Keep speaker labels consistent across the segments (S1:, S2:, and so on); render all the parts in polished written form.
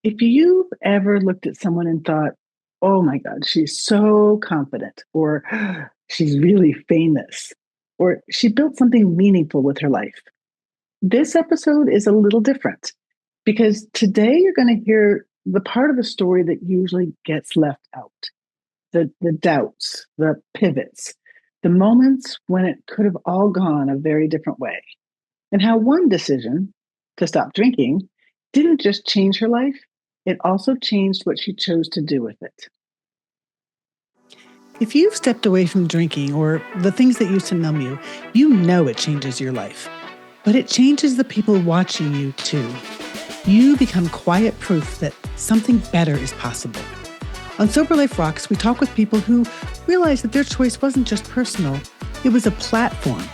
S1: If you've ever looked at someone and thought, oh my God, she's so confident, or she's really famous, or she built something meaningful with her life, this episode is a little different because today you're going to hear the part of the story that usually gets left out, the doubts, the pivots, the moments when it could have all gone a very different way, and how one decision to stop drinking didn't just change her life, it also changed what she chose to do with it.
S2: If you've stepped away from drinking or the things that used to numb you, you know it changes your life. But it changes the people watching you too. You become quiet proof that something better is possible. On Sober Life Rocks, we talk with people who realize that their choice wasn't just personal, it was a platform,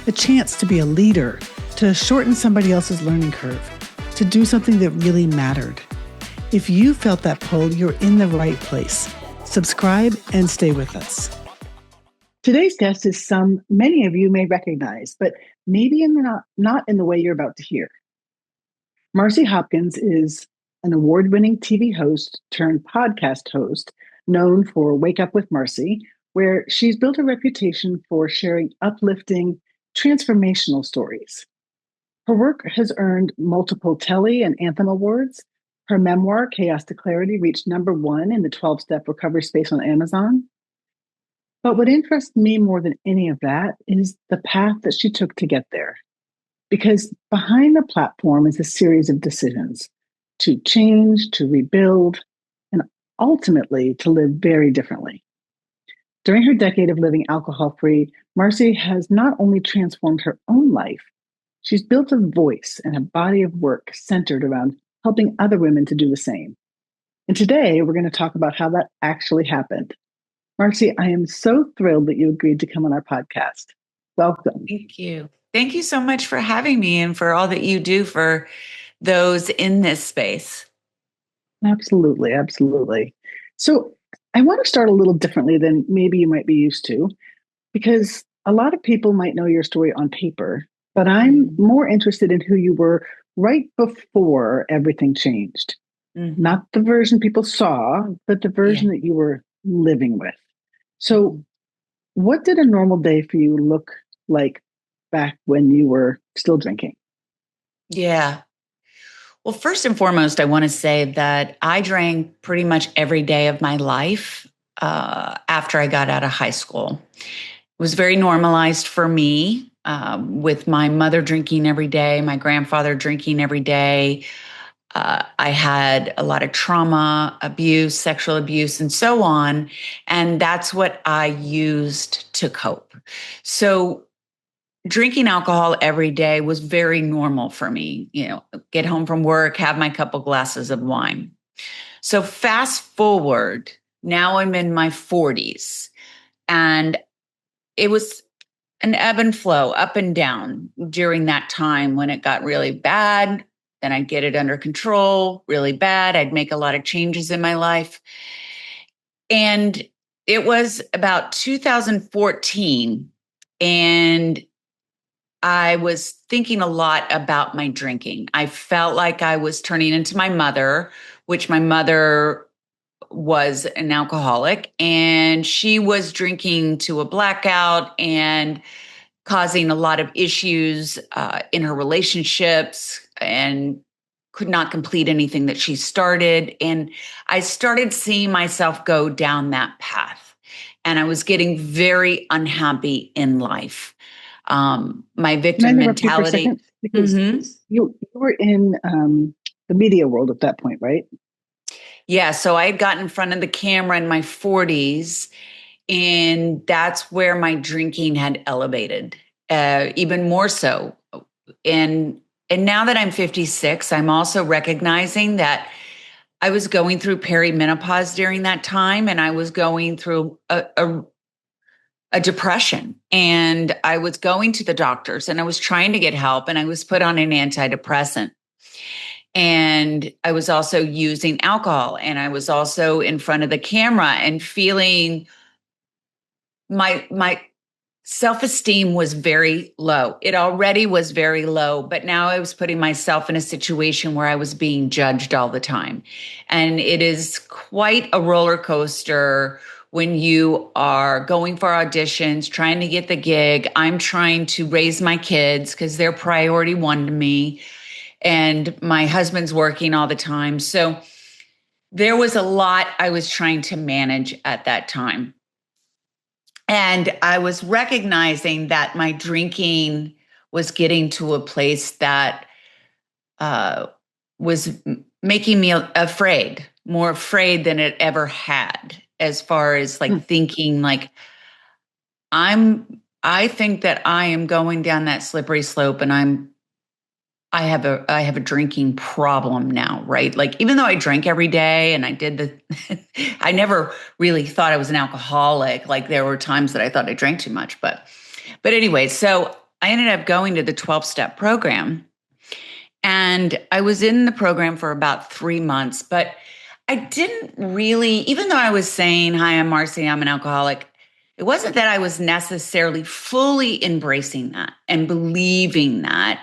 S2: a chance to be a leader, to shorten somebody else's learning curve, to do something that really mattered. If you felt that pull, you're in the right place. Subscribe and stay with us.
S1: Today's guest is many of you may recognize, but maybe not in the way you're about to hear. Marci Hopkins is an award-winning TV host turned podcast host known for Wake Up with Marci, where she's built a reputation for sharing uplifting, transformational stories. Her work has earned multiple Telly and Anthem awards. Her memoir, Chaos to Clarity, reached #1 in the 12-step recovery space on Amazon. But what interests me more than any of that is the path that she took to get there. Because behind the platform is a series of decisions to change, to rebuild, and ultimately to live very differently. During her decade of living alcohol-free, Marci has not only transformed her own life, she's built a voice and a body of work centered around helping other women to do the same. And today we're going to talk about how that actually happened. Marci, I am so thrilled that you agreed to come on our podcast. Welcome.
S3: Thank you. Thank you so much for having me and for all that you do for those in this space.
S1: Absolutely, absolutely. So I want to start a little differently than maybe you might be used to, because a lot of people might know your story on paper, but I'm more interested in who you were right before everything changed.
S3: Mm-hmm.
S1: Not the version people saw, but the version that you were living with. So what did a normal day for you look like back when you were still drinking?
S3: Yeah. Well, first and foremost, I want to say that I drank pretty much every day of my life after I got out of high school. It was very normalized for me, with my mother drinking every day, my grandfather drinking every day. I had a lot of trauma, abuse, sexual abuse, and so on. And that's what I used to cope. So drinking alcohol every day was very normal for me. Get home from work, have my couple glasses of wine. So fast forward, now I'm in my 40s, and it was an ebb and flow, up and down during that time. When it got really bad, then I'd get it under control. Really bad, I'd make a lot of changes in my life. And it was about 2014, and I was thinking a lot about my drinking. I felt like I was turning into my mother, which my mother was an alcoholic, and she was drinking to a blackout and causing a lot of issues in her relationships, and could not complete anything that she started. And I started seeing myself go down that path, and I was getting very unhappy in life. My
S1: Can I
S3: victim
S1: interrupt you for a
S3: mentality.
S1: second? Because you were in the media world at that point, right?
S3: Yeah. So I had gotten in front of the camera in my 40s, and that's where my drinking had elevated, even more so. And now that I'm 56, I'm also recognizing that I was going through perimenopause during that time, and I was going through a depression, and I was going to the doctors, and I was trying to get help, and I was put on an antidepressant. And I was also using alcohol, and I was also in front of the camera and feeling my self-esteem was very low. It already was very low, but now I was putting myself in a situation where I was being judged all the time. And it is quite a roller coaster when you are going for auditions, trying to get the gig. I'm trying to raise my kids because they're priority one to me. And my husband's working all the time. So there was a lot I was trying to manage at that time. And I was recognizing that my drinking was getting to a place that uh, was making me afraid, more afraid than it ever had, as far as like thinking like I think that I am going down that slippery slope and I have a drinking problem now, right? Like even though I drank every day and I did the I never really thought I was an alcoholic. Like there were times that I thought I drank too much, but anyway, so I ended up going to the 12-step program and I was in the program for about 3 months, but I didn't really, even though I was saying, "Hi, I'm Marci, I'm an alcoholic," it wasn't that I was necessarily fully embracing that and believing that.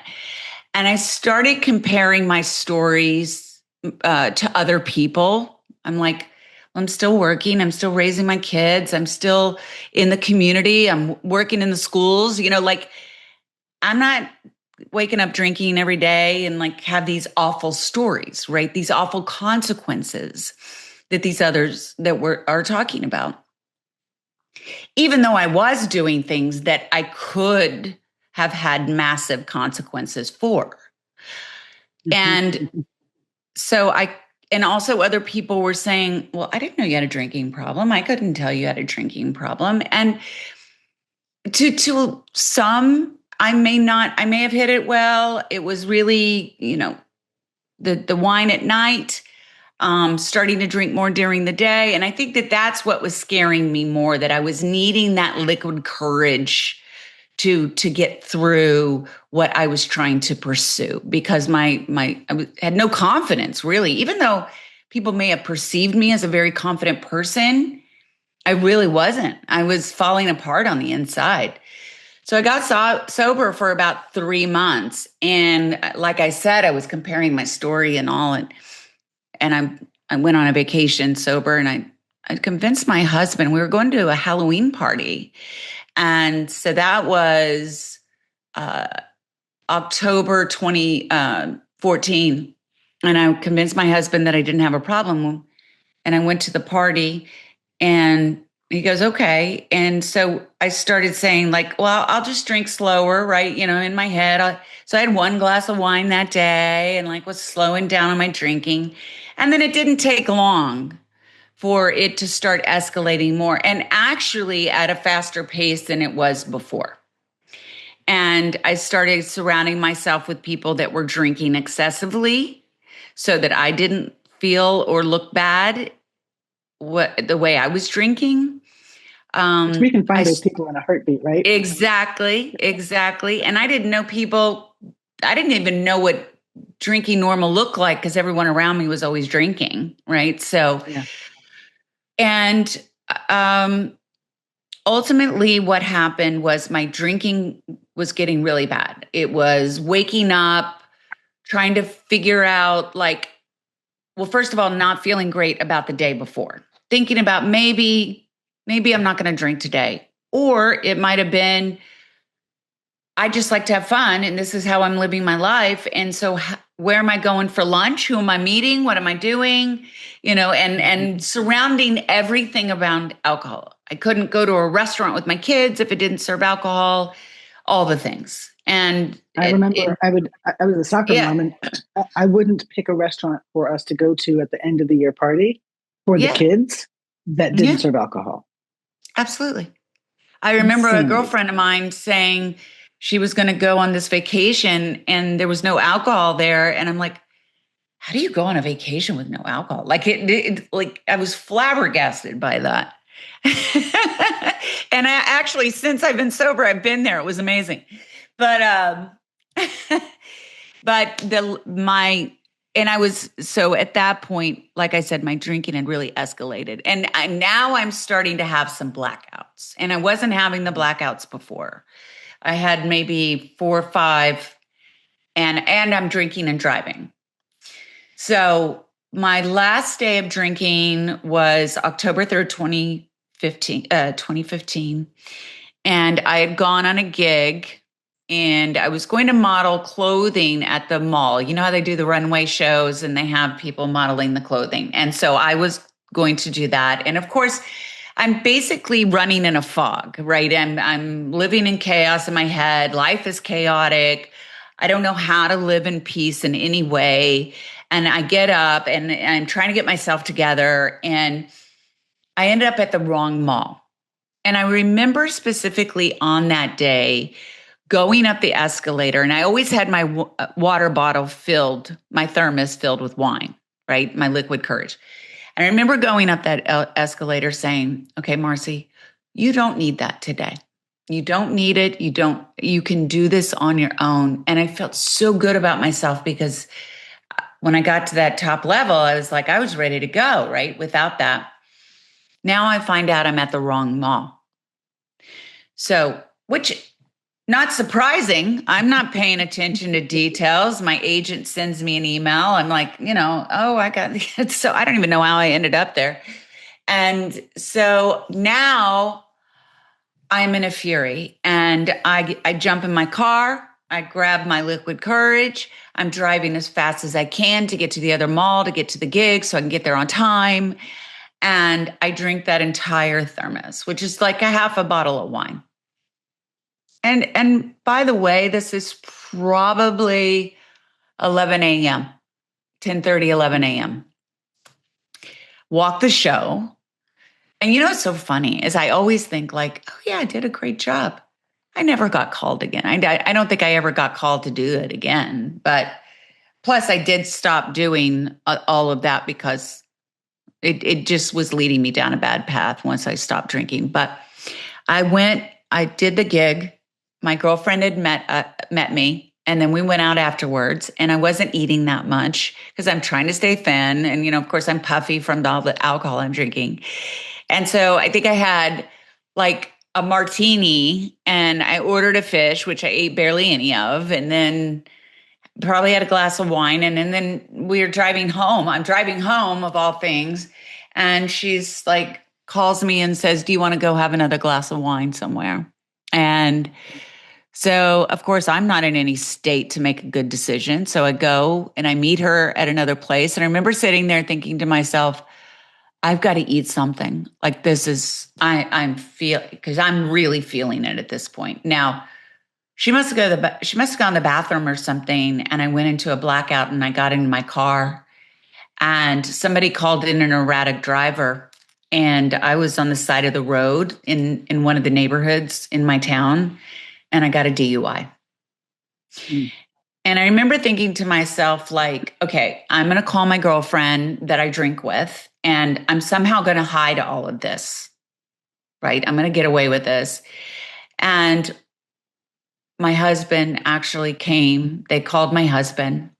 S3: And I started comparing my stories to other people. I'm like, well, I'm still working. I'm still raising my kids. I'm still in the community. I'm working in the schools. Like I'm not waking up drinking every day and like have these awful stories, right? These awful consequences that these others that are talking about. Even though I was doing things that I could have had massive consequences for. And so and also other people were saying, well, I didn't know you had a drinking problem. I couldn't tell you had a drinking problem. And to some, I may have hit it well. It was really, the wine at night, starting to drink more during the day. And I think that that's what was scaring me more, that I was needing that liquid courage to get through what I was trying to pursue, because had no confidence really, even though people may have perceived me as a very confident person. I really wasn't. I was falling apart on the inside. So I got sober for about 3 months. And like I said, I was comparing my story and all. And I went on a vacation sober and I convinced my husband, we were going to a Halloween party. And so that was October 2014. And I convinced my husband that I didn't have a problem. And I went to the party and he goes, okay. And so I started saying like, well, I'll just drink slower, right? In my head. So I had 1 glass of wine that day and like was slowing down on my drinking. And then it didn't take long for it to start escalating more, and actually at a faster pace than it was before. And I started surrounding myself with people that were drinking excessively so that I didn't feel or look bad the way I was drinking.
S1: Which we can find those people in a heartbeat, right?
S3: Exactly. And I didn't even know what drinking normal looked like because everyone around me was always drinking, right? So, yeah. And ultimately what happened was my drinking was getting really bad. It was waking up, trying to figure out like, well, first of all, not feeling great about the day before, thinking about maybe I'm not going to drink today. Or it might have been, I just like to have fun and this is how I'm living my life. And so where am I going for lunch? Who am I meeting? What am I doing? And surrounding everything around alcohol. I couldn't go to a restaurant with my kids if it didn't serve alcohol, all the things. And
S1: I remember I was a soccer mom and I wouldn't pick a restaurant for us to go to at the end of the year party for the kids that didn't serve alcohol.
S3: Absolutely. I remember a girlfriend of mine saying she was going to go on this vacation and there was no alcohol there. And I'm like, how do you go on a vacation with no alcohol? Like like I was flabbergasted by that. And I actually, since I've been sober, I've been there. It was amazing. But, but and I was, so at that point, like I said, my drinking had really escalated. And now I'm starting to have some blackouts. And I wasn't having the blackouts before. I had maybe 4 or 5, and I'm drinking and driving. So my last day of drinking was October 3rd, 2015. And I had gone on a gig, and I was going to model clothing at the mall. You know how they do the runway shows and they have people modeling the clothing. And so I was going to do that. And of course, I'm basically running in a fog, right? I'm living in chaos in my head. Life is chaotic. I don't know how to live in peace in any way. And I get up and I'm trying to get myself together, and I ended up at the wrong mall. And I remember specifically on that day going up the escalator, and I always had my water bottle filled, my thermos filled with wine, right? My liquid courage. And I remember going up that escalator saying, okay, Marci, you don't need that today. You don't need it. You can do this on your own. And I felt so good about myself, because when I got to that top level, I was ready to go, right? Without that. Now I find out I'm at the wrong mall. So, which, not surprising. I'm not paying attention to details. My agent sends me an email. I'm like, oh, I got it. So I don't even know how I ended up there. And so now I'm in a fury, and I jump in my car. I grab my liquid courage. I'm driving as fast as I can to get to the other mall, to get to the gig so I can get there on time. And I drink that entire thermos, which is like a half a bottle of wine. And by the way, this is probably 11 a.m., 10:30, 11 a.m. Walk the show. And what's so funny is I always think like, oh yeah, I did a great job. I never got called again. I don't think I ever got called to do it again. But plus I did stop doing all of that, because it just was leading me down a bad path once I stopped drinking. But I did the gig. My girlfriend had met me, and then we went out afterwards, and I wasn't eating that much because I'm trying to stay thin. And, of course, I'm puffy from all the alcohol I'm drinking. And so I think I had like a martini, and I ordered a fish, which I ate barely any of, and then probably had a glass of wine. And then we were driving home. I'm driving home, of all things. And she's like, calls me and says, do you want to go have another glass of wine somewhere? And so, of course, I'm not in any state to make a good decision. So I go and I meet her at another place. And I remember sitting there thinking to myself, I've got to eat something. Like, this is, because I'm really feeling it at this point. Now, she must have gone to the bathroom or something. And I went into a blackout, and I got into my car, and somebody called in an erratic driver. And I was on the side of the road in one of the neighborhoods in my town, and I got a DUI. Mm. And I remember thinking to myself, like, okay, I'm going to call my girlfriend that I drink with, and I'm somehow going to hide all of this, right? I'm going to get away with this. And my husband actually came. They called my husband.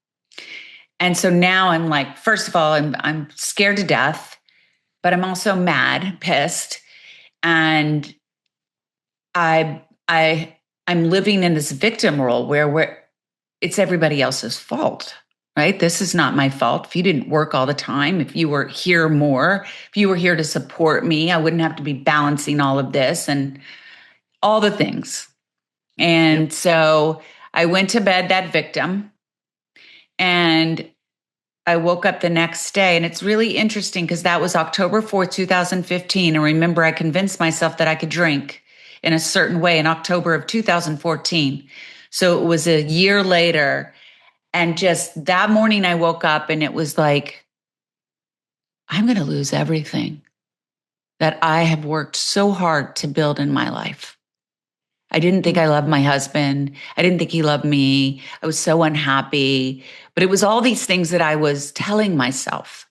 S3: And so now I'm like, first of all, I'm scared to death, but I'm also mad, pissed. And I'm living in this victim role where it's everybody else's fault, right? This is not my fault. If you didn't work all the time, if you were here more, if you were here to support me, I wouldn't have to be balancing all of this and all the things. And so I went to bed that victim, and I woke up the next day. And it's really interesting because that was October 4th, 2015. And remember, I convinced myself that I could drink in a certain way in October of 2014. So it was a year later. And just that morning I woke up, and it was like, I'm going to lose everything that I have worked so hard to build in my life. I didn't think I loved my husband. I didn't think he loved me. I was so unhappy. But it was all these things that I was telling myself.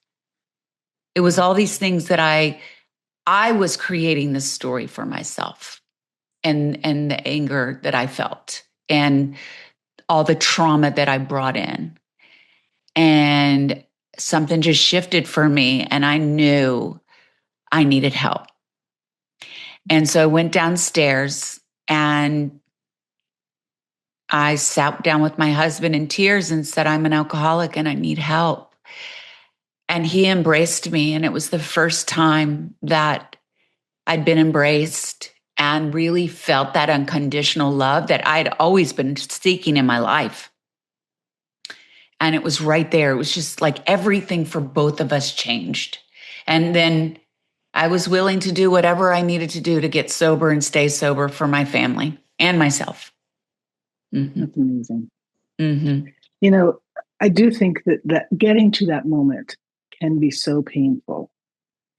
S3: It was all these things that I was creating this story for myself, and the anger that I felt, and all the trauma that I brought in. and something just shifted for me, and I knew I needed help. And so I went downstairs and I sat down with my husband in tears and said, I'm an alcoholic and I need help. And he embraced me. And it was the first time that I'd been embraced and really felt that unconditional love that I'd always been seeking in my life. And it was right there. It was just like everything for both of us changed. And then I was willing to do whatever I needed to do to get sober and stay sober for my family and myself.
S1: Mm-hmm. That's amazing.
S3: Mm-hmm.
S1: You know, I do think that getting to that moment can be so painful.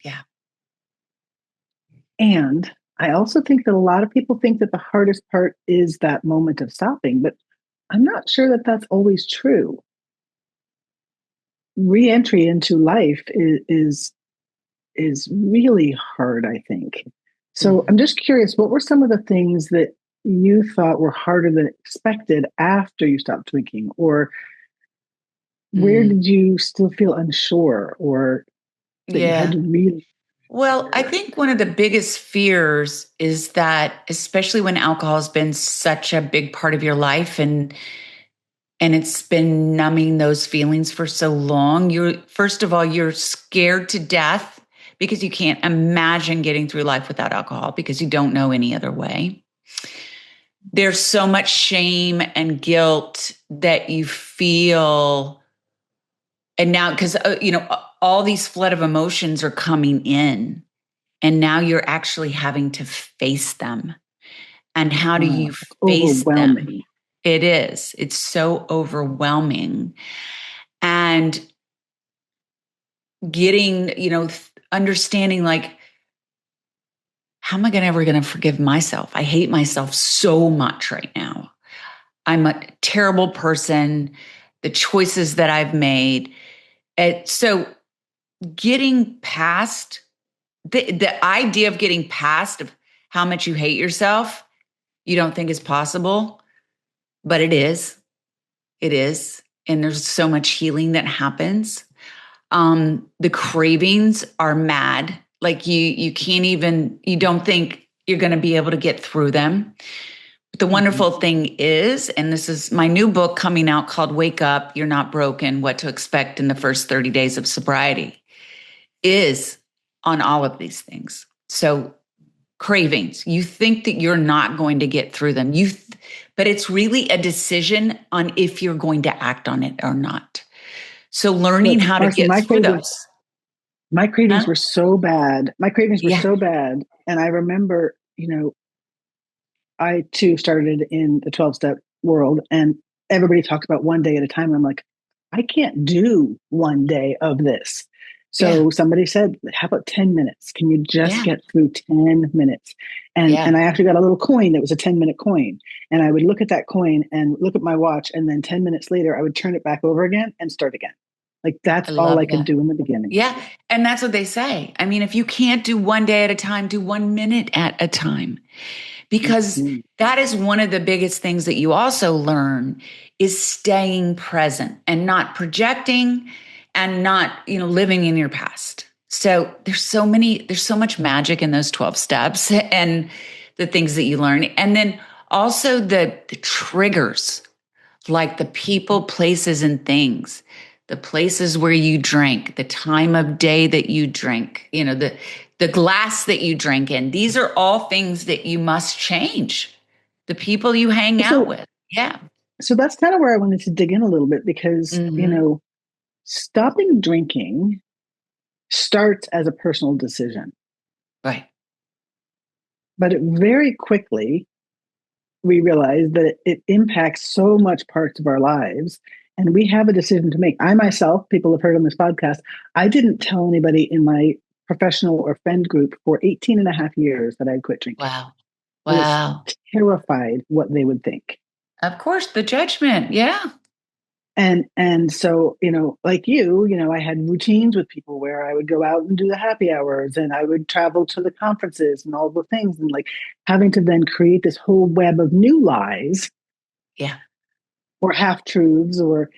S3: Yeah.
S1: And I also think that a lot of people think that the hardest part is that moment of stopping, but I'm not sure that that's always true. Re-entry into life is really hard, I think. So I'm just curious, what were some of the things that you thought were harder than expected after you stopped drinking? Or where did you still feel unsure or that you had to really?
S3: Well, I think one of the biggest fears is that, especially when alcohol has been such a big part of your life and it's been numbing those feelings for so long, first of all, you're scared to death because you can't imagine getting through life without alcohol because you don't know any other way. There's so much shame and guilt that you feel. And now, because, all these flood of emotions are coming in, and now you're actually having to face them. And how do you face them?
S1: Overwhelming.
S3: It is. It's so overwhelming. And getting, understanding like, how am I ever going to forgive myself? I hate myself so much right now. I'm a terrible person. The choices that I've made. So getting past the idea of getting past of how much you hate yourself, you don't think is possible, but it is. It is. And there's so much healing that happens. The cravings are mad. Like you can't even, you don't think you're going to be able to get through them. But the wonderful thing is, and this is my new book coming out called Wake Up, You're Not Broken, What to Expect in the First 30 Days of Sobriety, is on all of these things. So cravings, you think that you're not going to get through them. But it's really a decision on if you're going to act on it or not. So learning how to get through those.
S1: My cravings were so bad. My cravings were so bad. And I remember, I too started in the 12-step world and everybody talks about one day at a time. And I'm like, I can't do one day of this. So somebody said, how about 10 minutes? Can you just get through 10 minutes? And I actually got a little coin that was a 10-minute coin. And I would look at that coin and look at my watch. And then 10 minutes later, I would turn it back over again and start again. Like that's all I could do in the beginning.
S3: Yeah. And that's what they say. I mean, if you can't do one day at a time, do 1 minute at a time. Because that is one of the biggest things that you also learn is staying present and not projecting and not, living in your past. So there's so much magic in those 12 steps and the things that you learn. And then also the triggers, like the people, places, and things. The places where you drink, the time of day that you drink, the glass that you drink in. These are all things that you must change. The people you hang out with. Yeah.
S1: So that's kind of where I wanted to dig in a little bit because, stopping drinking starts as a personal decision.
S3: Right.
S1: But it very quickly, we realize that it impacts so much parts of our lives. And we have a decision to make. I myself, people have heard on this podcast, I didn't tell anybody in my professional or friend group for 18 and a half years that I'd quit drinking.
S3: Wow.
S1: I was terrified what they would think.
S3: Of course, the judgment. Yeah.
S1: And so, like you, I had routines with people where I would go out and do the happy hours and I would travel to the conferences and all the things and like having to then create this whole web of new lies.
S3: Yeah.
S1: or half truths, or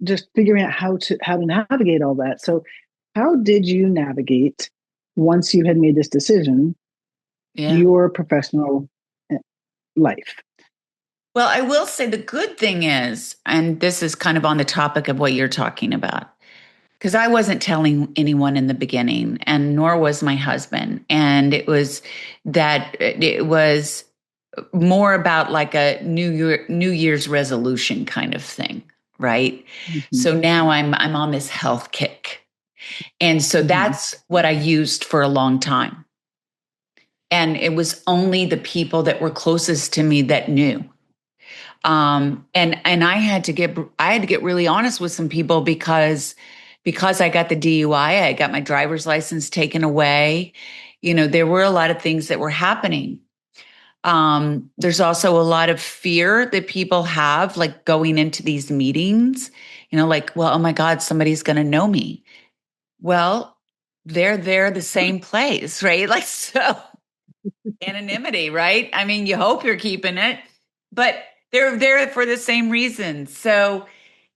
S1: just figuring out how to navigate all that. So how did you navigate, once you had made this decision,
S3: Yeah.
S1: your professional life?
S3: Well, I will say the good thing is, and this is kind of on the topic of what you're talking about, because I wasn't telling anyone in the beginning, and nor was my husband. And it was more about like a New Year's resolution kind of thing, right?
S1: Mm-hmm.
S3: So now I'm on this health kick. And so
S1: Mm-hmm.
S3: that's what I used for a long time. And it was only the people that were closest to me that knew. And I had to get really honest with some people because I got the DUI, I got my driver's license taken away. There were a lot of things that were happening. There's also a lot of fear that people have, like going into these meetings, like, well, oh my God, somebody's going to know me. Well, they're there the same place, right? Like, so anonymity, right? I mean, you hope you're keeping it, but they're there for the same reason. So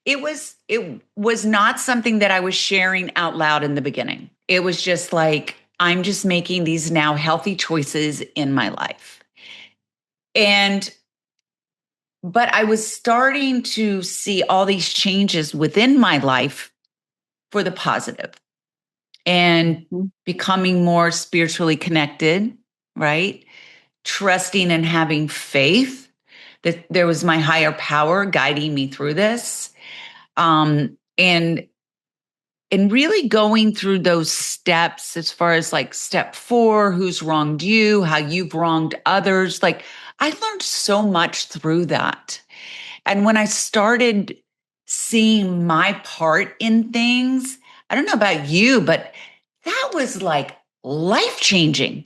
S3: it was not something that I was sharing out loud in the beginning. It was just like, I'm just making these now healthy choices in my life. And but I was starting to see all these changes within my life for the positive, and
S1: Mm-hmm.
S3: becoming more spiritually connected, right? Trusting and having faith that there was my higher power guiding me through this. And really going through those steps, as far as like step 4, who's wronged you, how you've wronged others. Like, I learned so much through that. And when I started seeing my part in things, I don't know about you, but that was like life changing,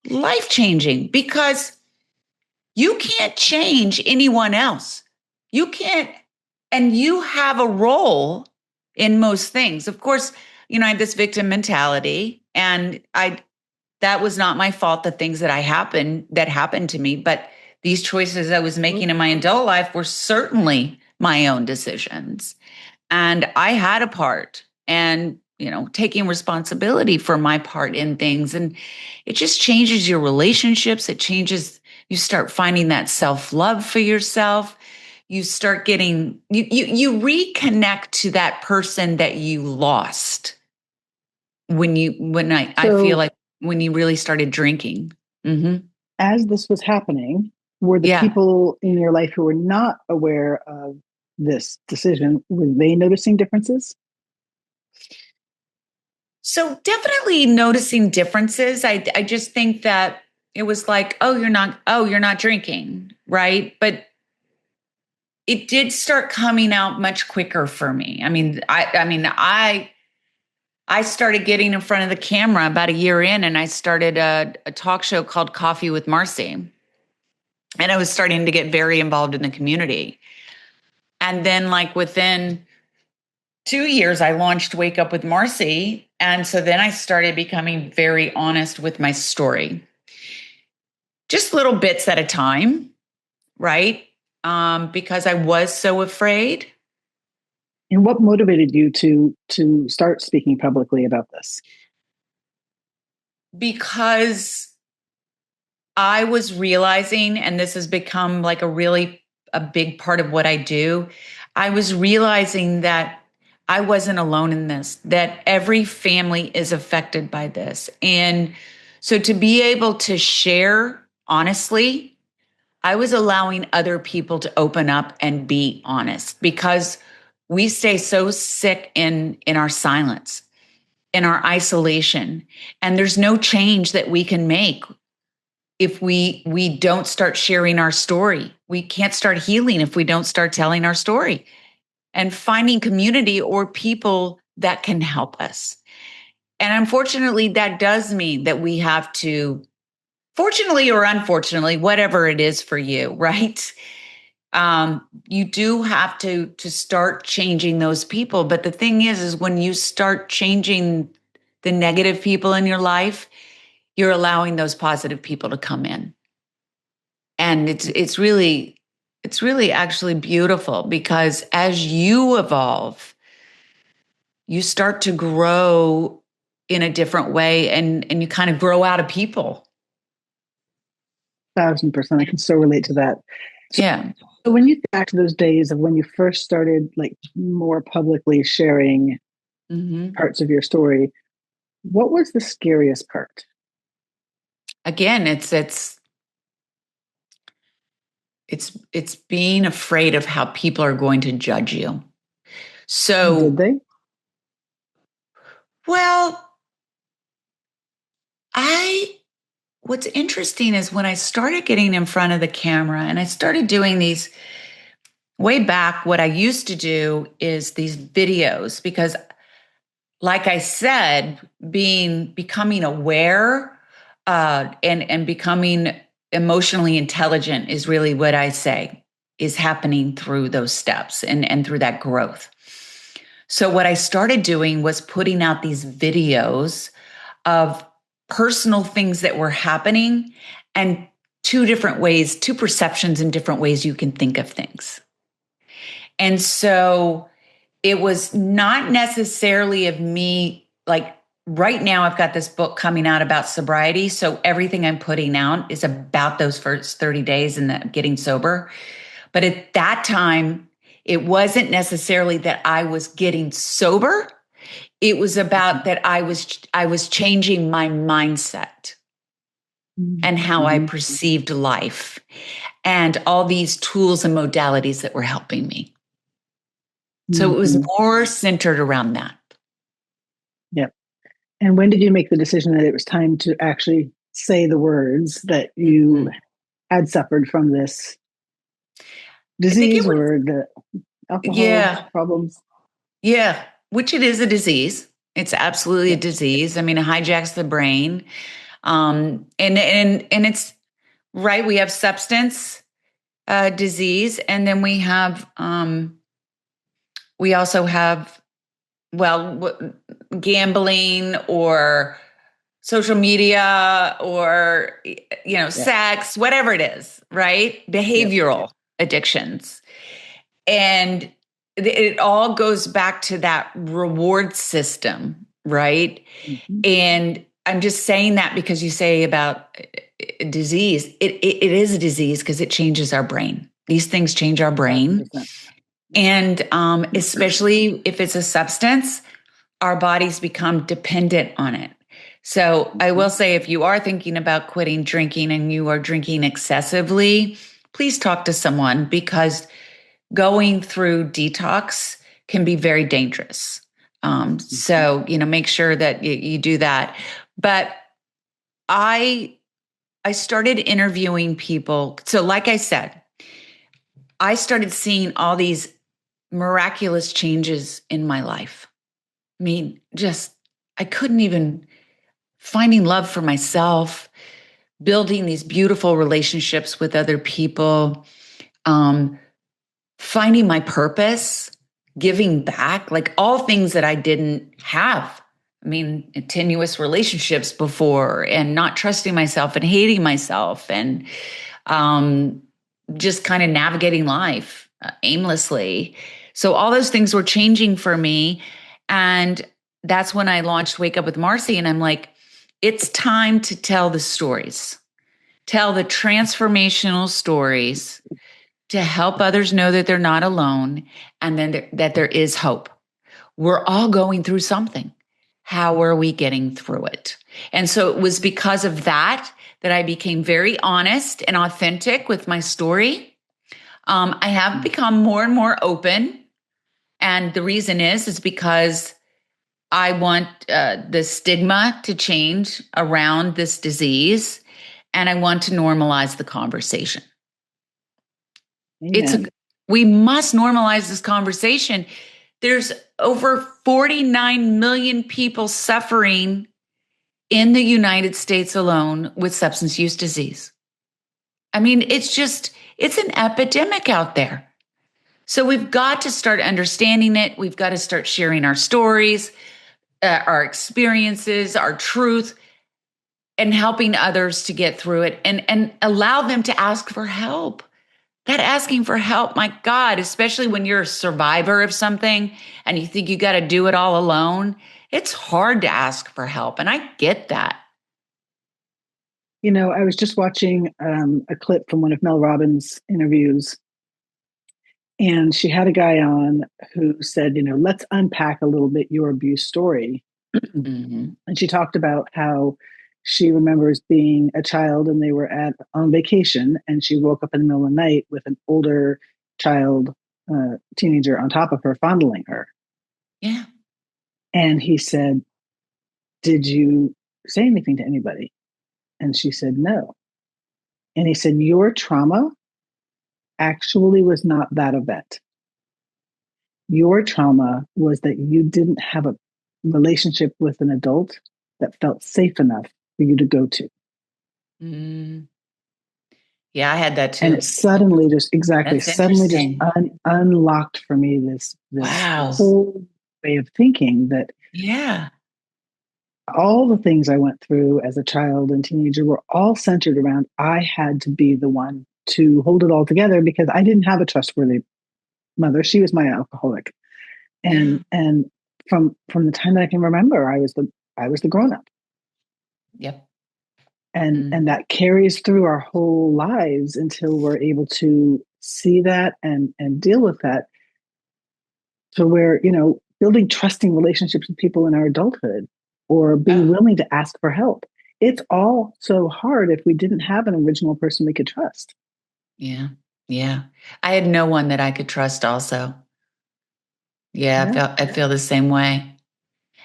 S3: because you can't change anyone else. You can't, and you have a role in most things. Of course, I had this victim mentality, and that was not my fault, the things that happened to me, but these choices I was making in my adult life were certainly my own decisions. And I had a part, and taking responsibility for my part in things. And it just changes your relationships. You start finding that self-love for yourself. You start getting, you reconnect to that person that you lost I feel
S1: So
S3: like when you really started drinking. Hmm.
S1: as this was happening, were the
S3: Yeah.
S1: people in your life who were not aware of this decision, were they noticing differences?
S3: So definitely noticing differences. I just think that it was like, you're not drinking, right? But it did start coming out much quicker for me. I started getting in front of the camera about a year in, and I started a talk show called Coffee with Marci. And I was starting to get very involved in the community. And then, like, within 2 years, I launched Wake Up with Marci. And so then I started becoming very honest with my story, just little bits at a time, right? Because I was so afraid.
S1: And what motivated you to start speaking publicly about this?
S3: Because I was realizing, and this has become like a big part of what I do. I was realizing that I wasn't alone in this, that every family is affected by this. And so to be able to share honestly, I was allowing other people to open up and be honest, because we stay so sick in our silence, in our isolation, and there's no change that we can make if we don't start sharing our story. We can't start healing if we don't start telling our story and finding community or people that can help us. And unfortunately, that does mean that we have to, fortunately or unfortunately, whatever it is for you, right? You do have to start changing those people. But the thing is when you start changing the negative people in your life, you're allowing those positive people to come in. And it's really, It's really actually beautiful because as you evolve, you start to grow in a different way and you kind of grow out of people.
S1: 1,000%. I can so relate to that. So,
S3: Yeah.
S1: so when you think back to those days of when you first started like more publicly sharing
S3: Hmm.
S1: parts of your story, what was the scariest part?
S3: Again, it's being afraid of how people are going to judge you.
S1: Did
S3: So,
S1: they?
S3: well, I what's interesting is when I started getting in front of the camera and I started doing these way back, what I used to do is these videos because like I said, becoming aware and becoming emotionally intelligent is really what I say is happening through those steps and through that growth. So what I started doing was putting out these videos of personal things that were happening and two different ways, two perceptions in different ways you can think of things. And so it was not necessarily of me, like right now, I've got this book coming out about sobriety. So everything I'm putting out is about those first 30 days and the getting sober. But at that time, it wasn't necessarily that I was getting sober. It was about that I was changing my mindset and how I
S1: Mm-hmm.
S3: perceived life and all these tools and modalities that were helping me. So it was
S1: Mm-hmm.
S3: more centered around that.
S1: Yep. And when did you make the decision that it was time to actually say the words that you
S3: Mhm.
S1: had suffered from this
S3: I think it
S1: disease
S3: was,
S1: or the alcohol
S3: yeah,
S1: problems?
S3: yeah, which it is a disease. It's absolutely a
S1: Yeah.
S3: disease. I mean, it hijacks the brain. And it's right. We have substance disease, and then we also have, well, gambling or social media or,
S1: Yeah.
S3: sex, whatever it is, right?
S1: Yep.
S3: Behavioral addictions. And it all goes back to that reward system, right?
S1: Mm-hmm.
S3: And I'm just saying that because you say about disease, it is a disease because it changes our brain. These things change our brain.
S1: 1,000%.
S3: And especially if it's a substance, our bodies become dependent on it. So I
S1: Mm-hmm.
S3: will say if you are thinking about quitting drinking and you are drinking excessively, please talk to someone because going through detox can be very dangerous.
S1: Mm-hmm.
S3: So make sure that you do that. But I I started interviewing people. So like I said, I started seeing all these miraculous changes in my life. I mean, just I couldn't even finding love for myself, building these beautiful relationships with other people, um, finding my purpose, giving back, like all things that I didn't have. I mean, tenuous relationships before and not trusting myself and hating myself and um, just kind of navigating life aimlessly. So all those things were changing for me. And that's when I launched Wake Up with Marci. And I'm like, it's time to tell the stories, tell the transformational stories to help others know that they're not alone and then that there is hope. We're all going through something. How are we getting through it? And so it was because of that that I became very honest and authentic with my story. I have become more and more open. And the reason is because I want the stigma to change around this disease and I want to normalize the conversation. It's a,
S1: Amen.
S3: we must normalize this conversation. There's over 49 million people suffering in the United States alone with substance use disease. I mean, it's an epidemic out there. So we've got to start understanding it. We've got to start sharing our stories, our experiences, our truth, and helping others to get through it and allow them to ask for help. That asking for help, my God, especially when you're a survivor of something and you think you got to do it all alone, it's hard to ask for help. And I get that.
S1: I was just watching a clip from one of Mel Robbins' interviews, and she had a guy on who said, let's unpack a little bit your abuse story.
S3: Mm-hmm.
S1: And she talked about how she remembers being a child and they were on vacation, and she woke up in the middle of the night with an older child, teenager on top of her, fondling her.
S3: Yeah.
S1: And he said, "Did you say anything to anybody?" And she said, "No." And he said, "Your trauma actually was not that event. Your trauma was that you didn't have a relationship with an adult that felt safe enough for you to go to."
S3: Mm. Yeah, I had that
S1: And
S3: too.
S1: it suddenly
S3: That's
S1: suddenly just
S3: interesting.
S1: unlocked for me this
S3: Wow.
S1: whole way of thinking that
S3: Yeah.
S1: all the things I went through as a child and teenager were all centered around I had to be the one to hold it all together because I didn't have a trustworthy mother. She was my alcoholic.
S3: Yeah.
S1: And from the time that I can remember, I was the grown up.
S3: Yep.
S1: And
S3: Mm.
S1: that carries through our whole lives until we're able to see that and deal with that, to where building trusting relationships with people in our adulthood or being
S3: Oh,
S1: willing to ask for help, it's all so hard if we didn't have an original person we could trust.
S3: yeah. Yeah. I had no one that I could trust also. Yeah,
S1: Yeah.
S3: I feel the same way.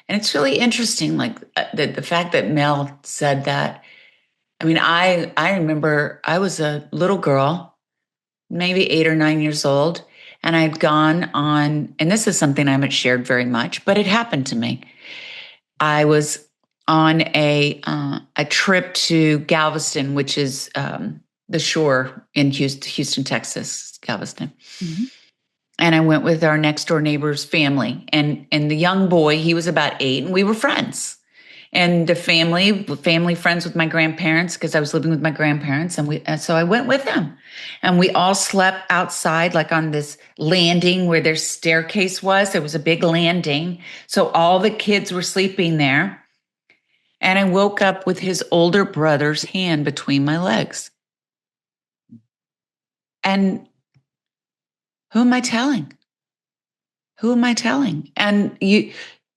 S3: And it's really interesting, like the fact that Mel said that. I mean, I remember I was a little girl, maybe 8 or 9 years old, and I'd gone on, and this is something I haven't shared very much, but it happened to me. I was on a trip to Galveston, which is the shore in Houston, Texas, Galveston.
S1: Mhm.
S3: And I went with our next door neighbor's family, and the young boy, he was about 8, and we were friends. And the family friends with my grandparents because I was living with my grandparents, and so I went with them, and we all slept outside, like on this landing where their staircase was. There was a big landing, so all the kids were sleeping there, and I woke up with his older brother's hand between my legs. And who am I telling? Who am I telling? And you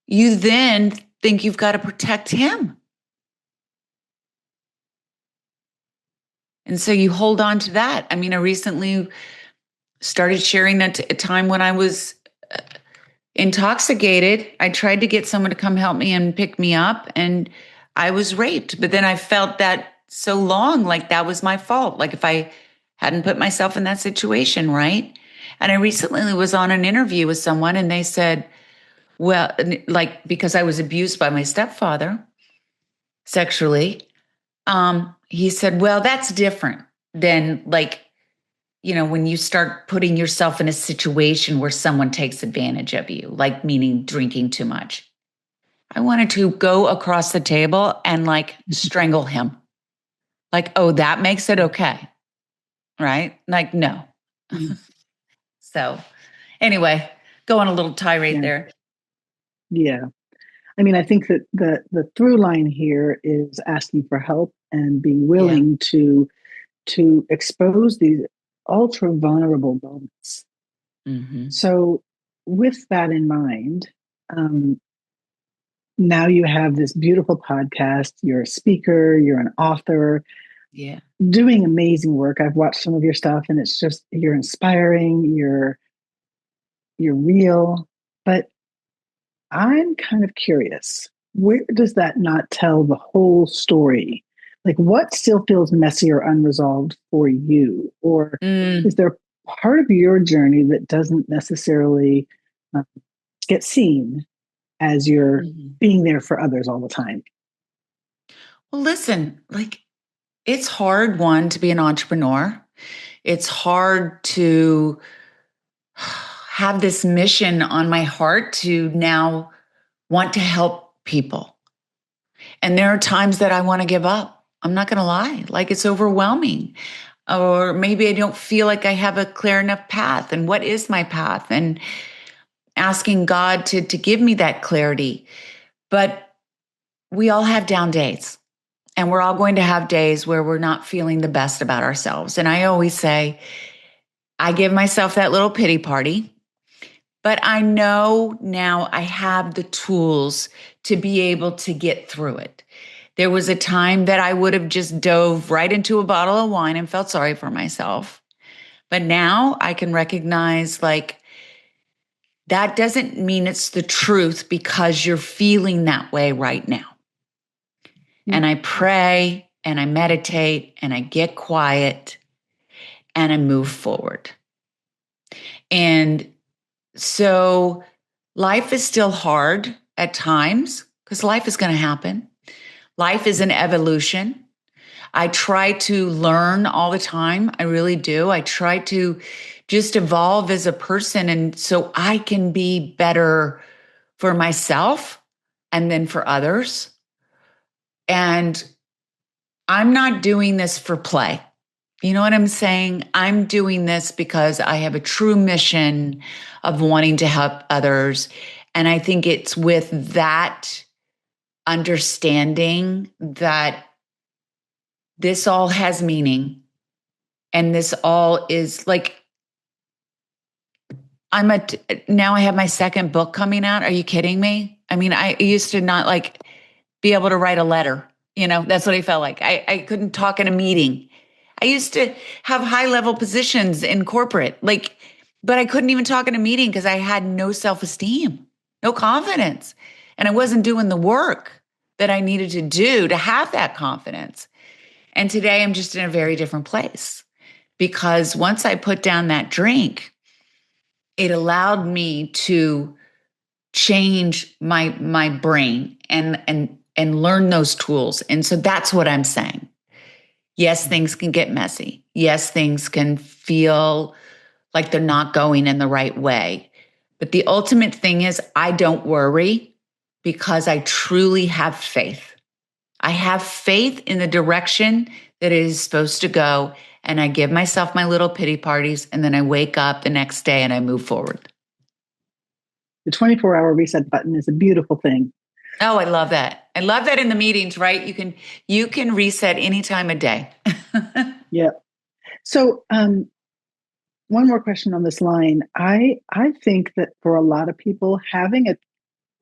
S3: then think you've got to protect him. And so you hold on to that. I mean, I recently started sharing that a time when I was intoxicated. I tried to get someone to come help me and pick me up, and I was raped. But then I felt that so long, like that was my fault. Like if I hadn't put myself in that situation, right? And I recently was on an interview with someone, and they said, well, like because I was abused by my stepfather sexually, he said, well, that's different than like, when you start putting yourself in a situation where someone takes advantage of you, like meaning drinking too much. I wanted to go across the table and like strangle him. Like, oh, that makes it okay. Right? Like, no.
S1: Mm.
S3: So, anyway, go on a little tirade
S1: Yeah.
S3: there.
S1: Yeah. I mean, I think that the through line here is asking for help and being
S3: Yeah.
S1: willing to expose these ultra vulnerable moments.
S3: Mm-hmm.
S1: So, with that in mind, um, now you have this beautiful podcast. You're a speaker. You're an author,
S3: Yeah.
S1: doing amazing work. I've watched some of your stuff, and it's just you're inspiring. You're real, but I'm kind of curious. Where does that not tell the whole story? Like, what still feels messy or unresolved for you? Or is
S3: Mm.
S1: there part of your journey that doesn't necessarily uh, get seen as you're
S3: Mhm.
S1: being there for others all the time?
S3: Well, listen, like it's hard, one, to be an entrepreneur. It's hard to have this mission on my heart to now want to help people. And there are times that I want to give up. I'm not going to lie. Like it's overwhelming. Or maybe I don't feel like I have a clear enough path. And what is my path? And asking God to give me that clarity. But we all have down days. And we're all going to have days where we're not feeling the best about ourselves. And I always say, I give myself that little pity party, but I know now I have the tools to be able to get through it. There was a time that I would have just dove right into a bottle of wine and felt sorry for myself. But now I can recognize, like, that doesn't mean it's the truth because you're feeling that way right now. And I pray and I meditate and I get quiet and I move forward. And so life is still hard at times because life is going to happen. Life is an evolution. I try to learn all the time. I really do. I try to just evolve as a person, and so I can be better for myself and then for others. And I'm not doing this for play. You know what I'm saying? I'm doing this because I have a true mission of wanting to help others. And I think it's with that understanding that this all has meaning. And this all is like, now I have my second book coming out. Are you kidding me? I mean, I used to not like be able to write a letter. You know, that's what I felt like. I couldn't talk in a meeting. I used to have high level positions in corporate, like, but I couldn't even talk in a meeting because I had no self-esteem, no confidence. And I wasn't doing the work that I needed to do to have that confidence. And today I'm just in a very different place because once I put down that drink, it allowed me to change my brain and learn those tools. And so that's what I'm saying. Yes, things can get messy. Yes, things can feel like they're not going in the right way. But the ultimate thing is I don't worry because I truly have faith. I have faith in the direction that it is supposed to go. And I give myself my little pity parties. And then I wake up the next day and I move forward.
S1: The 24-hour reset button is a beautiful thing.
S3: Oh, I love that. I love that in the meetings, right? You can reset any time of day.
S1: Yeah. So one more question on this line. I think that for a lot of people, having a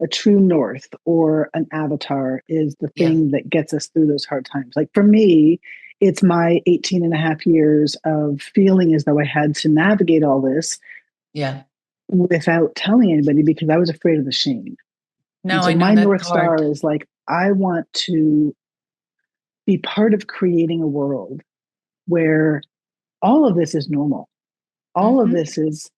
S1: true north or an avatar is the
S3: Yeah.
S1: thing that gets us through those hard times. Like for me, it's my 18 and a half years of feeling as though I had to navigate all this
S3: Yeah.
S1: without telling anybody because I was afraid of the shame.
S3: No,
S1: And so
S3: I know
S1: my
S3: that's
S1: North
S3: hard.
S1: Star is like, I want to be part of creating a world where all of this is normal. All of
S3: Mm-hmm.
S1: this is,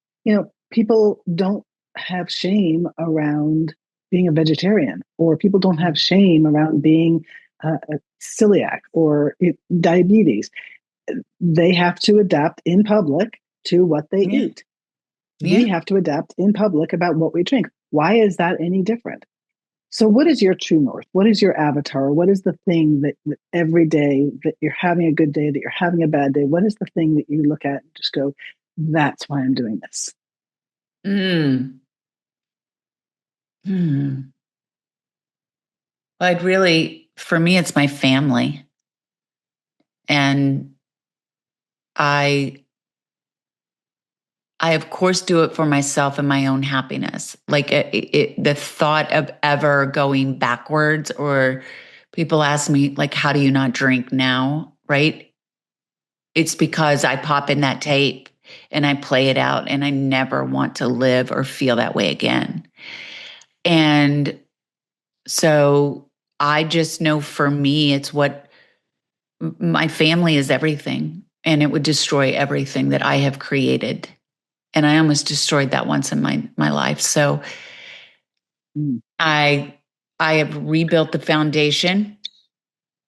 S1: people don't have shame around being a vegetarian, or people don't have shame around being a celiac or diabetes. They have to adapt in public to what they
S3: Yeah.
S1: eat. We
S3: Yeah.
S1: have to adapt in public about what we drink. Why is that any different? So, what is your true north? What is your avatar? What is the thing that every day that you're having a good day, that you're having a bad day? What is the thing that you look at and just go, that's why I'm doing this?
S3: Mm. Hmm. Well, for me, it's my family. And I, I of course do it for myself and my own happiness. Like the thought of ever going backwards, or people ask me, like, how do you not drink now? Right? It's because I pop in that tape and I play it out, and I never want to live or feel that way again. And so I just know for me, it's what my family is everything, and it would destroy everything that I have created. And I almost destroyed that once in my life. So
S1: Mm.
S3: I I have rebuilt the foundation.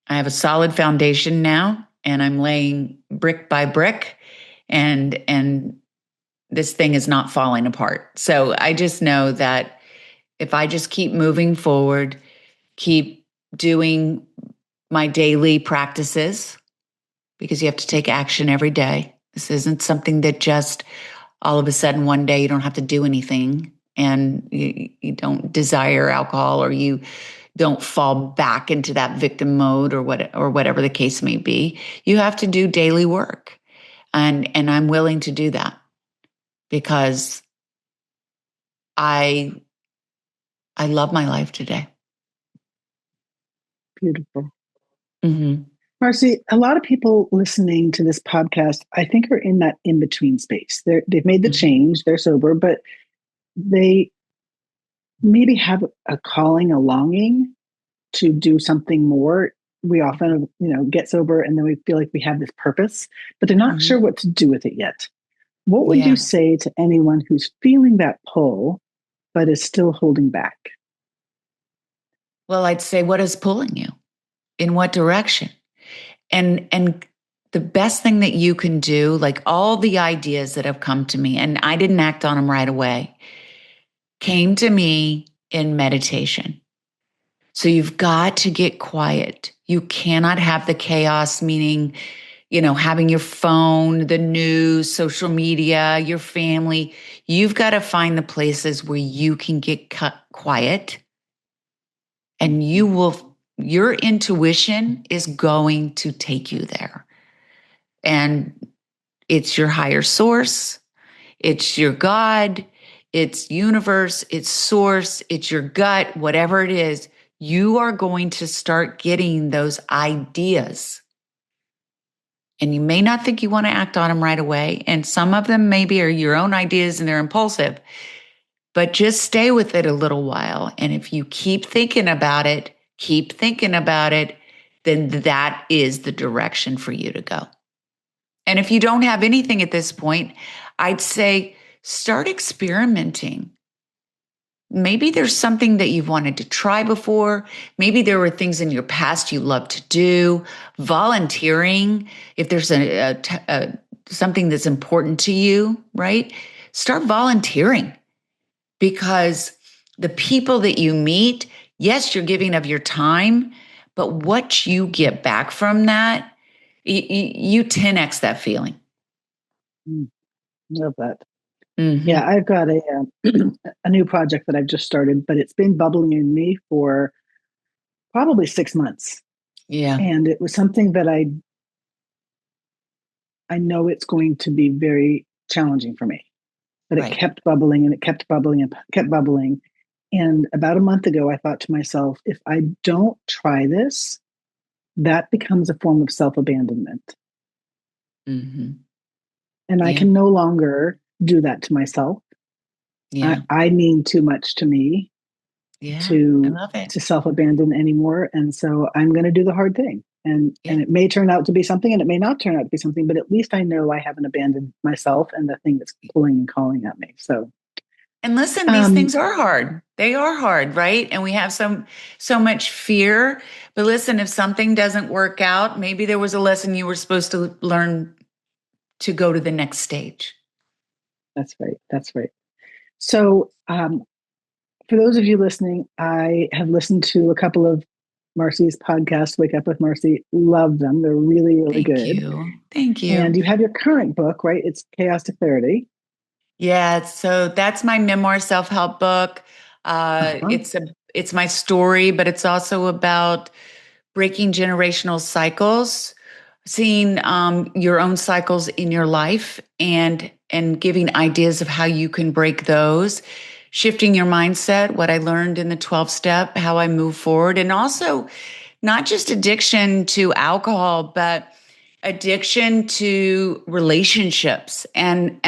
S3: I have a solid foundation now, and I'm laying brick by brick, and this thing is not falling apart. So I just know that if I just keep moving forward, keep doing my daily practices, because you have to take action every day. This isn't something that just all of a sudden one day you don't have to do anything and you don't desire alcohol, or you don't fall back into that victim mode, or whatever the case may be. You have to do daily work. And I'm willing to do that because I love my life today.
S1: Beautiful.
S3: Mm-hmm.
S1: Marci, a lot of people listening to this podcast, I think, are in that in-between space. They've made the change, they're sober, but they maybe have a calling, a longing to do something more. We often, get sober and then we feel like we have this purpose, but they're not sure what to do with it yet. What would you say to anyone who's feeling that pull, but is still holding back?
S3: Well, I'd say, what is pulling you? In what direction? And the best thing that you can do, like all the ideas that have come to me, and I didn't act on them right away, came to me in meditation. So you've got to get quiet. You cannot have the chaos, meaning, having your phone, the news, social media, your family. You've got to find the places where you can get quiet, and your intuition is going to take you there. And it's your higher source, it's your God, it's universe, it's source, it's your gut, whatever it is. You are going to start getting those ideas. And you may not think you want to act on them right away. And some of them maybe are your own ideas and they're impulsive. But just stay with it a little while. And if you keep thinking about it, then that is the direction for you to go. And if you don't have anything at this point, I'd say start experimenting. Maybe there's something that you've wanted to try before. Maybe there were things in your past you love to do. Volunteering, if there's something that's important to you, right? Start volunteering, because the people that you meet, yes, you're giving of your time, but what you get back from that, you 10x that feeling.
S1: Love that. Mm-hmm. Yeah, I've got a new project that I've just started, but it's been bubbling in me for probably 6 months.
S3: Yeah.
S1: And it was something that I know it's going to be very challenging for me. But it kept bubbling and it kept bubbling and kept bubbling. And about a month ago, I thought to myself, if I don't try this, that becomes a form of self-abandonment.
S3: Mm-hmm.
S1: And I can no longer do that to myself. Yeah. I mean too much to me to self-abandon anymore. And so I'm going to do the hard thing. And it may turn out to be something and it may not turn out to be something, but at least I know I haven't abandoned myself and the thing that's pulling and calling at me. So,
S3: and listen, these things are hard. They are hard, right? And we have so much fear. But listen, if something doesn't work out, maybe there was a lesson you were supposed to learn to go to the next stage.
S1: That's right. That's right. So, for those of you listening, I have listened to a couple of Marci's podcasts, Wake Up with Marci. Love them. They're really, really good.
S3: Thank you.
S1: And you have your current book, right? It's Chaos to Clarity.
S3: Yeah. So that's my memoir self-help book. It's my story, but it's also about breaking generational cycles, seeing your own cycles in your life, and giving ideas of how you can break those, shifting your mindset, what I learned in the 12-step, how I move forward, and also not just addiction to alcohol, but addiction to relationships and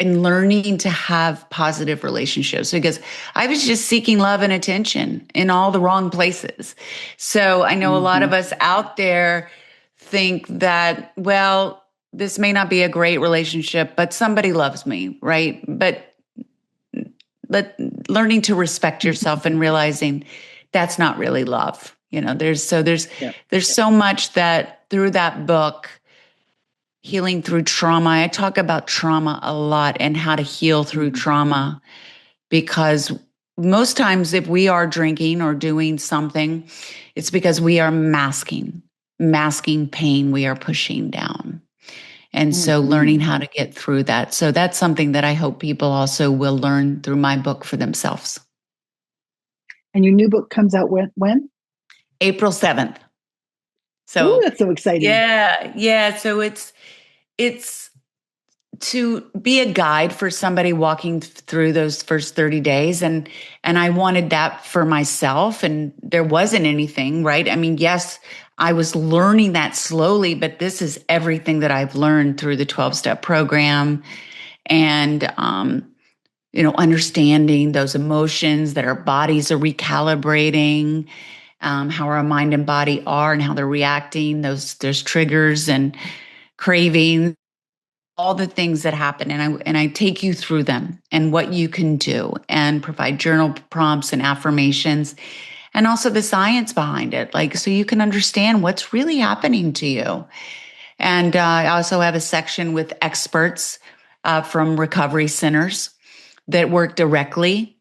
S3: learning to have positive relationships, because I was just seeking love and attention in all the wrong places. So I know a lot of us out there think that, well, this may not be a great relationship, but somebody loves me, right? But learning to respect yourself and realizing that's not really love. There's so much that through that book, Healing Through Trauma. I talk about trauma a lot and how to heal through trauma, because most times if we are drinking or doing something, it's because we are masking. masking pain we are pushing down. And so learning
S1: Mhm.
S3: how to get through that. So that's something that I hope people also will learn through my book for themselves.
S1: And your new book comes out when?
S3: April 7th.
S1: Oh,
S3: So
S1: that's so exciting.
S3: yeah. So it's to be a guide for somebody walking through those first 30 days. And I wanted that for myself. And there wasn't anything, right? I mean, yes, I was learning that slowly, but this is everything that I've learned through the 12-step program. And understanding those emotions that our bodies are recalibrating, how our mind and body are and how they're reacting. There's triggers and cravings, all the things that happen, and I take you through them and what you can do, and provide journal prompts and affirmations, and also the science behind it, like so you can understand what's really happening to you. And I also have a section with experts from recovery centers that work directly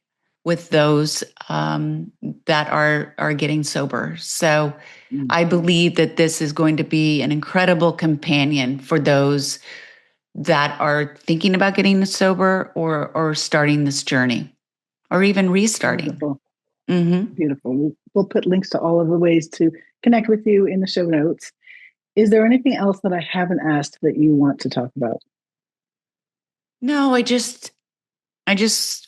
S3: with those that are getting sober. So I believe that this is going to be an incredible companion for those that are thinking about getting sober or starting this journey or even restarting.
S1: Wonderful.
S3: Mm-hmm.
S1: Beautiful. We'll put links to all of the ways to connect with you in the show notes. Is there anything else that I haven't asked that you want to talk about?
S3: No, I just,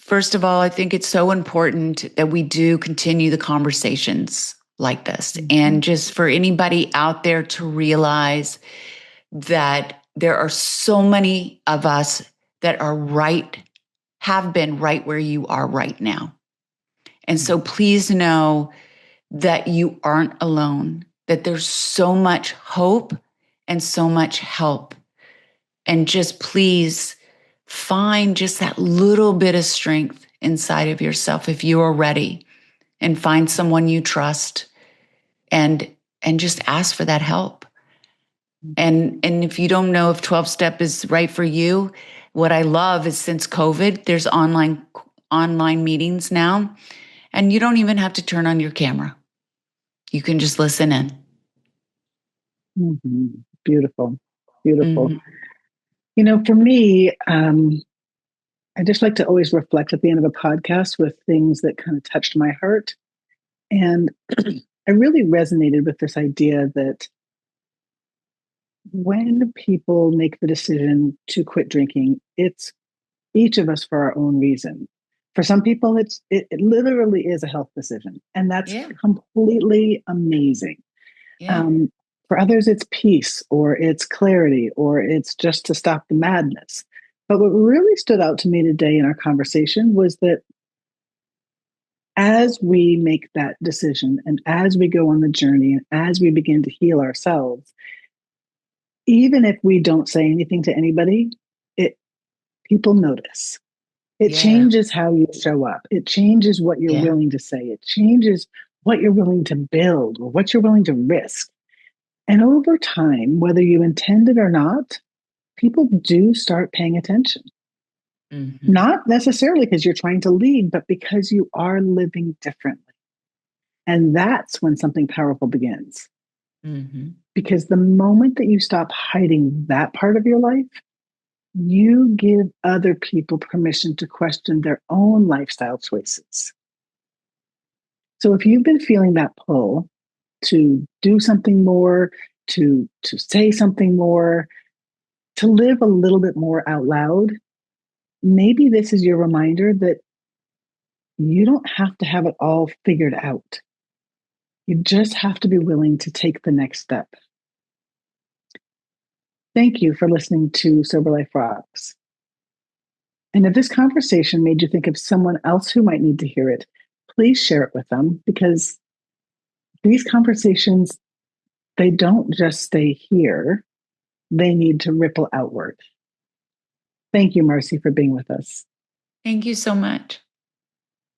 S3: first of all, I think it's so important that we do continue the conversations like this.
S1: Mhm.
S3: And just for anybody out there to realize that there are so many of us that are have been right where you are right now. And so please know that you aren't alone, that there's so much hope and so much help. And just please find just that little bit of strength inside of yourself if you are ready, and find someone you trust, and just ask for that help. And if you don't know if 12 step is right for you, what I love is since COVID, there's online meetings now, and you don't even have to turn on your camera. You can just listen in.
S1: Beautiful. Beautiful.
S3: Mm-hmm.
S1: For me, I just like to always reflect at the end of a podcast with things that kind of touched my heart. And I really resonated with this idea that when people make the decision to quit drinking, it's each of us for our own reason. For some people, it literally is a health decision, and that's
S3: Yeah.
S1: completely amazing.
S3: Yeah.
S1: Um, for others, it's peace, or it's clarity, or it's just to stop the madness. But what really stood out to me today in our conversation was that as we make that decision, and as we go on the journey, and as we begin to heal ourselves, even if we don't say anything to anybody, it people notice. It
S3: Yeah.
S1: changes how you show up. It changes what you're
S3: Yeah.
S1: willing to say. It changes what you're willing to build or what you're willing to risk. And over time, whether you intend it or not, people do start paying attention.
S3: Mm-hmm.
S1: Not necessarily because you're trying to lead, but because you are living differently. And that's when something powerful begins.
S3: Mm-hmm.
S1: Because the moment that you stop hiding that part of your life, you give other people permission to question their own lifestyle choices. So if you've been feeling that pull to do something more, to say something more, to live a little bit more out loud, maybe this is your reminder that you don't have to have it all figured out. You just have to be willing to take the next step. Thank you for listening to Sober Life Rocks. And if this conversation made you think of someone else who might need to hear it, please share it with them, because these conversations, they don't just stay here, they need to ripple outward. Thank you, Marci, for being with us.
S3: Thank you so much.